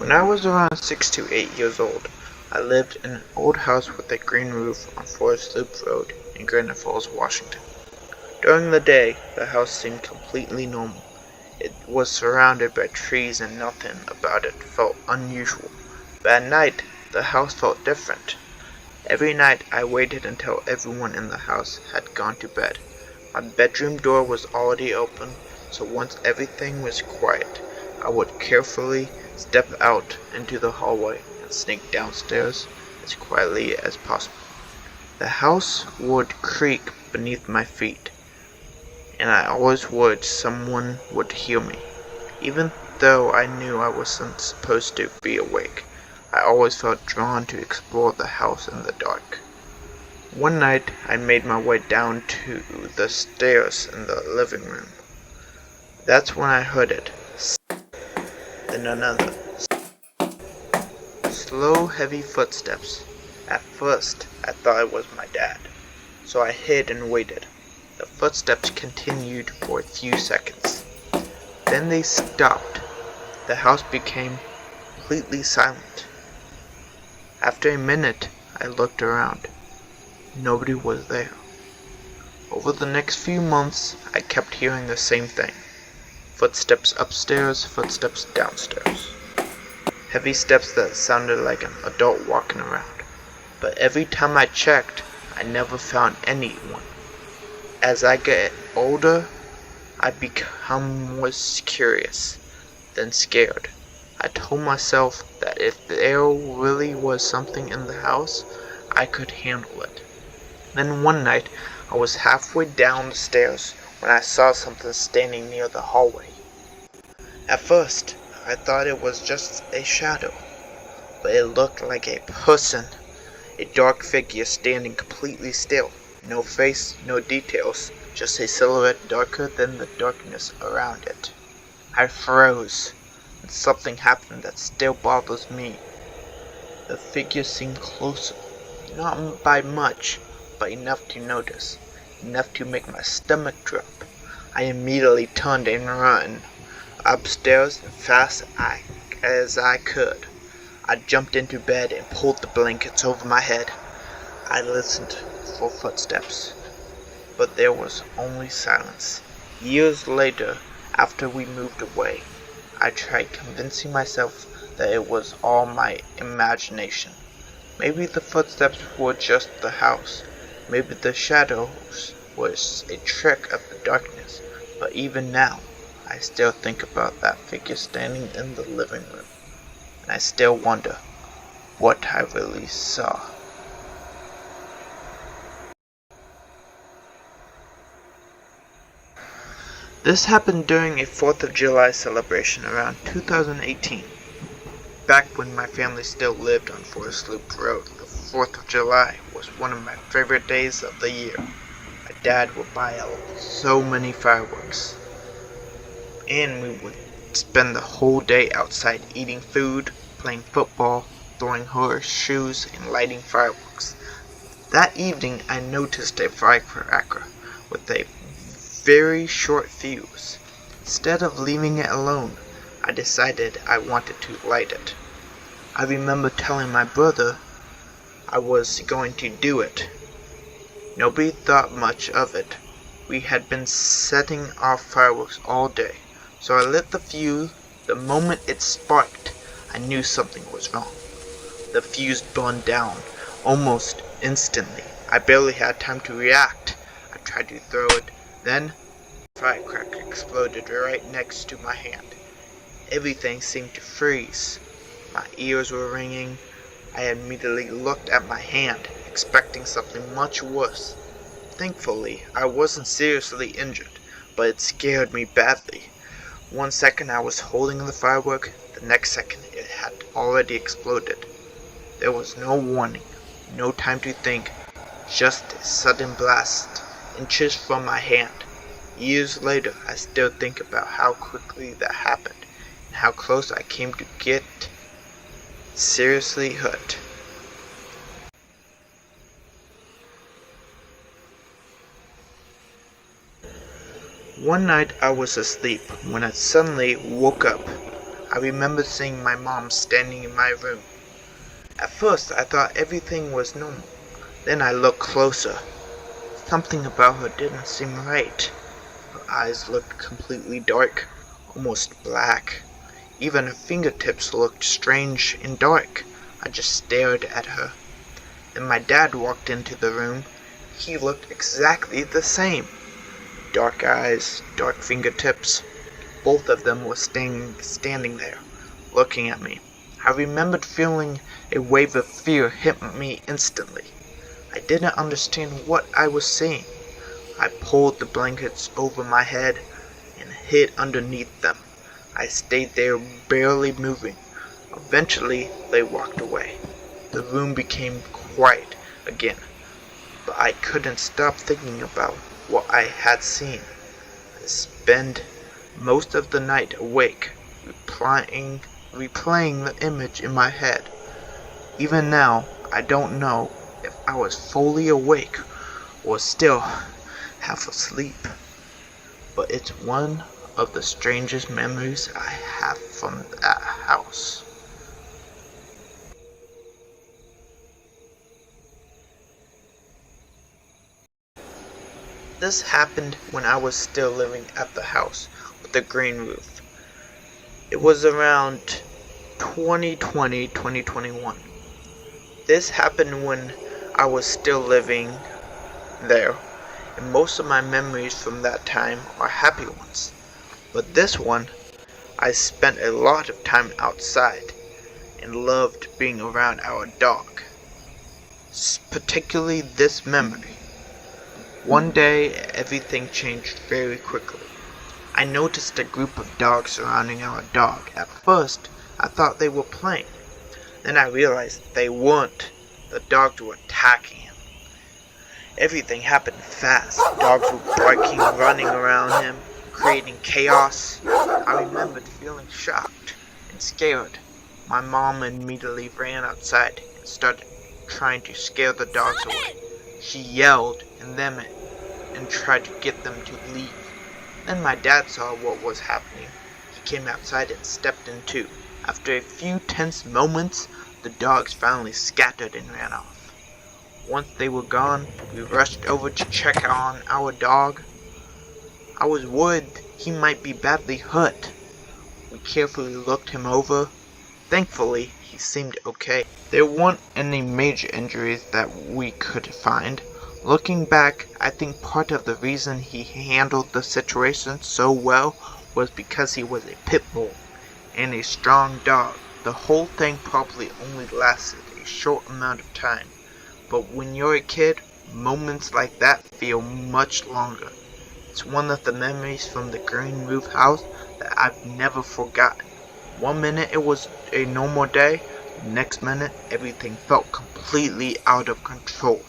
When I was around 6 to 8 years old, I lived in an old house with a green roof on Forest Loop Road in Granite Falls, Washington. During the day, the house seemed completely normal. It was surrounded by trees and nothing about it felt unusual. But at night, the house felt different. Every night I waited until everyone in the house had gone to bed. My bedroom door was already open, so once everything was quiet, I would carefully step out into the hallway and sneak downstairs as quietly as possible. The house would creak beneath my feet, and I always worried someone would hear me. Even though I knew I wasn't supposed to be awake, I always felt drawn to explore the house in the dark. One night, I made my way down to the stairs in the living room. That's when I heard it. Then another. Slow, heavy footsteps. At first, I thought it was my dad, so I hid and waited. The footsteps continued for a few seconds. Then they stopped. The house became completely silent. After a minute, I looked around. Nobody was there. Over the next few months, I kept hearing the same thing. Footsteps upstairs, footsteps downstairs. Heavy steps that sounded like an adult walking around. But every time I checked, I never found anyone. As I get older, I become more curious, then scared. I told myself that if there really was something in the house, I could handle it. Then one night, I was halfway down the stairs when I saw something standing near the hallway. At first, I thought it was just a shadow, but it looked like a person, a dark figure standing completely still. No face, no details, just a silhouette darker than the darkness around it. I froze, and something happened that still bothers me. The figure seemed closer, not by much, but enough to notice, enough to make my stomach drop. I immediately turned and ran upstairs as fast as I could. I jumped into bed and pulled the blankets over my head. I listened for footsteps, but there was only silence. Years later, after we moved away, I tried convincing myself that it was all my imagination. Maybe the footsteps were just the house. Maybe the shadows was a trick of the darkness. But even now, I still think about that figure standing in the living room. And I still wonder what I really saw. This happened during a 4th of July celebration around 2018. Back when my family still lived on Forest Loop Road, the 4th of July was one of my favorite days of the year. My dad would buy so many fireworks, and we would spend the whole day outside eating food, playing football, throwing horseshoes, and lighting fireworks. That evening I noticed a firecracker with a very short fuse. Instead of leaving it alone, I decided I wanted to light it. I remember telling my brother I was going to do it. Nobody thought much of it. We had been setting off fireworks all day, so I lit the fuse. The moment it sparked, I knew something was wrong. The fuse burned down almost instantly. I barely had time to react. I tried to throw it. Then, the firecracker exploded right next to my hand. Everything seemed to freeze. My ears were ringing. I immediately looked at my hand, expecting something much worse. Thankfully, I wasn't seriously injured, but it scared me badly. One second I was holding the firework, the next second it had already exploded. There was no warning, no time to think, just a sudden blast, inches from my hand. Years later, I still think about how quickly that happened, and how close I came to get seriously hurt. One night I was asleep when I suddenly woke up. I remember seeing my mom standing in my room. At first, I thought everything was normal. Then I looked closer. Something about her didn't seem right. Her eyes looked completely dark, almost black. Even her fingertips looked strange and dark. I just stared at her. Then my dad walked into the room. He looked exactly the same. Dark eyes, dark fingertips. Both of them were standing there, looking at me. I remembered feeling a wave of fear hit me instantly. I didn't understand what I was seeing. I pulled the blankets over my head and hid underneath them. I stayed there, barely moving. Eventually, they walked away. The room became quiet again, but I couldn't stop thinking about what I had seen. I spent most of the night awake, replaying the image in my head. Even now, I don't know if I was fully awake or still half asleep, but it's one of the strangest memories I have from that house. This happened when I was still living at the house with the green roof. It was around 2020, 2021. This happened when I was still living there, and most of my memories from that time are happy ones. But this one, I spent a lot of time outside and loved being around our dog. Particularly this memory. One day, everything changed very quickly. I noticed a group of dogs surrounding our dog. At first, I thought they were playing. Then I realized they weren't. The dogs were attacking him. Everything happened fast. Dogs were barking, running around him, creating chaos. I remembered feeling shocked and scared. My mom immediately ran outside and started trying to scare the dogs away. She yelled at them and tried to get them to leave. Then my dad saw what was happening. He came outside and stepped in too. After a few tense moments, the dogs finally scattered and ran off. Once they were gone, we rushed over to check on our dog. I was worried he might be badly hurt. We carefully looked him over. Thankfully, he seemed okay. There weren't any major injuries that we could find. Looking back, I think part of the reason he handled the situation so well was because he was a pit bull and a strong dog. The whole thing probably only lasted a short amount of time, but when you're a kid, moments like that feel much longer. It's one of the memories from the green roof house that I've never forgotten. One minute it was a normal day, the next minute everything felt completely out of control.